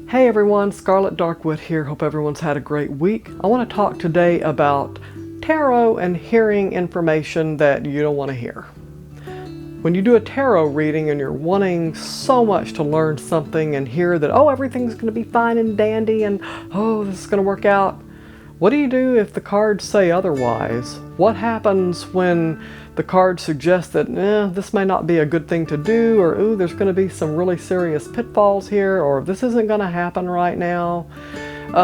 Hey everyone, Scarlet Darkwood here. Hope everyone's had a great week. I want to talk today about tarot and hearing information that you don't want to hear. When you do a tarot reading and you're wanting so much to learn something and hear that, oh, everything's going to be fine and dandy and, oh, this is going to work out. What do you do if the cards say otherwise? What happens when the cards suggest that this may not be a good thing to do, or ooh, there's going to be some really serious pitfalls here, or this isn't going to happen right now?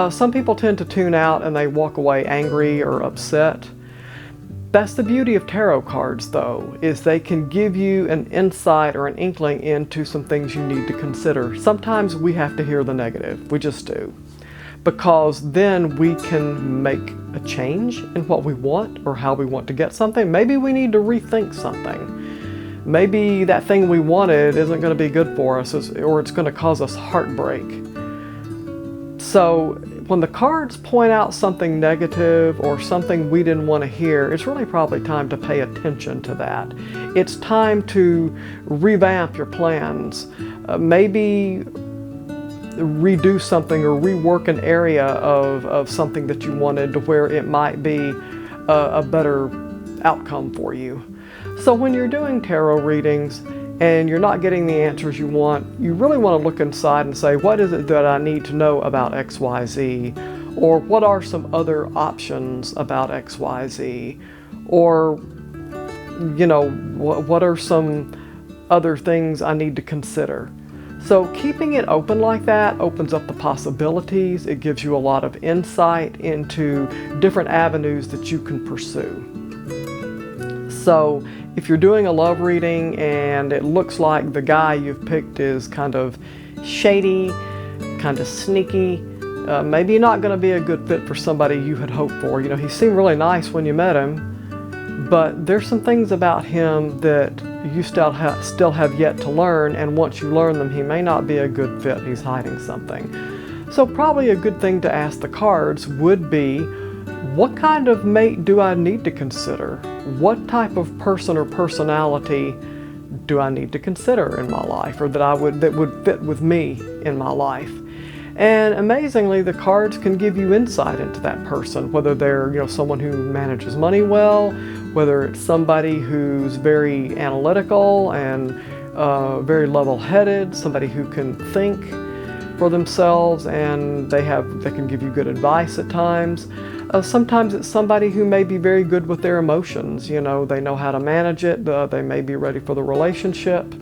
Some people tend to tune out and they walk away angry or upset. That's the beauty of tarot cards, though, is they can give you an insight or an inkling into some things you need to consider. Sometimes we have to hear the negative, we just do. Because then we can make a change in what we want or how we want to get something. Maybe we need to rethink something. Maybe that thing we wanted isn't going to be good for us, or it's going to cause us heartbreak. So when the cards point out something negative or something we didn't want to hear, it's really probably time to pay attention to that. It's time to revamp your plans. Maybe redo something or rework an area of something that you wanted to where it might be a better outcome for you. So when you're doing tarot readings and you're not getting the answers you want, you really want to look inside and say, what is it that I need to know about XYZ? Or what are some other options about XYZ? Or, you know, what are some other things I need to consider? So keeping it open like that opens up the possibilities. It gives you a lot of insight into different avenues that you can pursue. So if you're doing a love reading and it looks like the guy you've picked is kind of shady, kind of sneaky, maybe you're not going to be a good fit for somebody you had hoped for. You know, he seemed really nice when you met him, but there's some things about him that you still have yet to learn, and once you learn them, he may not be a good fit. He's hiding something. So probably a good thing to ask the cards would be, what kind of mate do I need to consider? What type of person or personality do I need to consider in my life, or that would fit with me in my life? And amazingly, the cards can give you insight into that person, whether they're someone who manages money well, whether it's somebody who's very analytical and very level-headed, somebody who can think for themselves and they can give you good advice at times. Sometimes it's somebody who may be very good with their emotions. They know how to manage it. They may be ready for the relationship,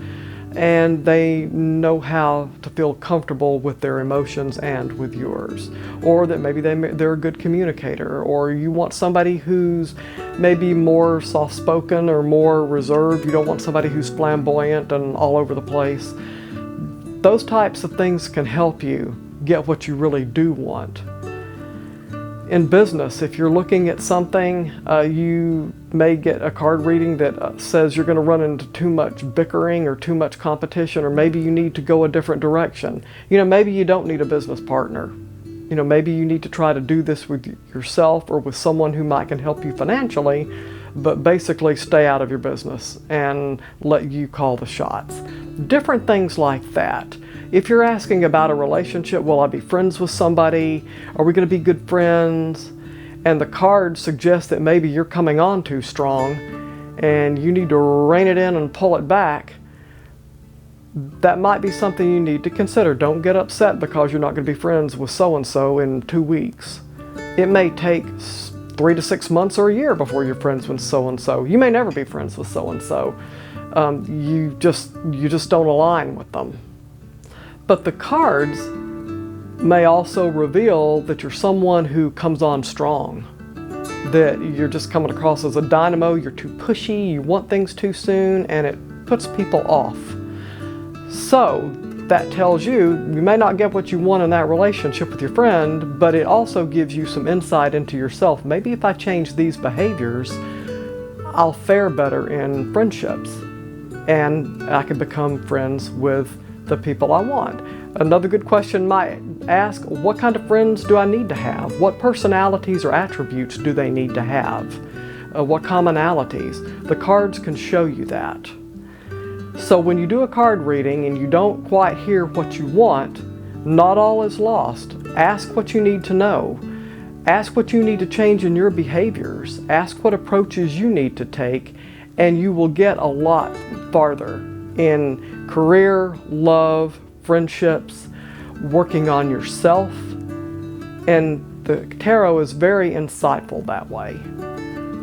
and they know how to feel comfortable with their emotions and with yours. Or that maybe they're a good communicator, or you want somebody who's maybe more soft-spoken or more reserved. You don't want somebody who's flamboyant and all over the place. Those types of things can help you get what you really do want. In business, if you're looking at something, you may get a card reading that says you're going to run into too much bickering or too much competition, or maybe you need to go a different direction. Maybe you don't need a business partner. Maybe you need to try to do this with yourself or with someone who can help you financially, but basically stay out of your business and let you call the shots. Different things like that. If you're asking about a relationship, will I be friends with somebody? Are we going to be good friends? And the cards suggest that maybe you're coming on too strong and you need to rein it in and pull it back. That might be something you need to consider. Don't get upset because you're not going to be friends with so-and-so in 2 weeks. It may take 3 to 6 months or a year before you're friends with so-and-so. You may never be friends with so-and-so. You just don't align with them. But the cards may also reveal that you're someone who comes on strong, that you're just coming across as a dynamo, you're too pushy, you want things too soon, and it puts people off. So that tells you may not get what you want in that relationship with your friend, but it also gives you some insight into yourself. Maybe if I change these behaviors, I'll fare better in friendships, and I can become friends with the people I want. Another good question might ask, what kind of friends do I need to have? What personalities or attributes do they need to have? What commonalities? The cards can show you that. So when you do a card reading and you don't quite hear what you want, Not all is lost. Ask what you need to know. Ask what you need to change in your behaviors. Ask what approaches you need to take, and you will get a lot farther in career, love, friendships, working on yourself. And the tarot is very insightful that way.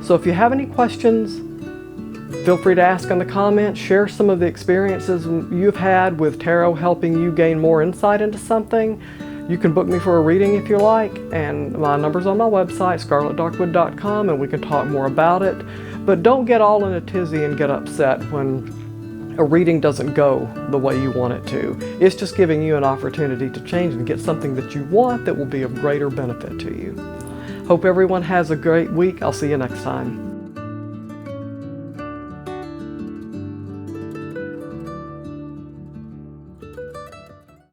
So if you have any questions, feel free to ask in the comments. Share some of the experiences you've had with tarot helping you gain more insight into something. You can book me for a reading if you like, and my number's on my website, scarlettdarkwood.com, and we can talk more about it. But don't get all in a tizzy and get upset when a reading doesn't go the way you want it to. It's just giving you an opportunity to change and get something that you want that will be of greater benefit to you. Hope everyone has a great week. I'll see you next time.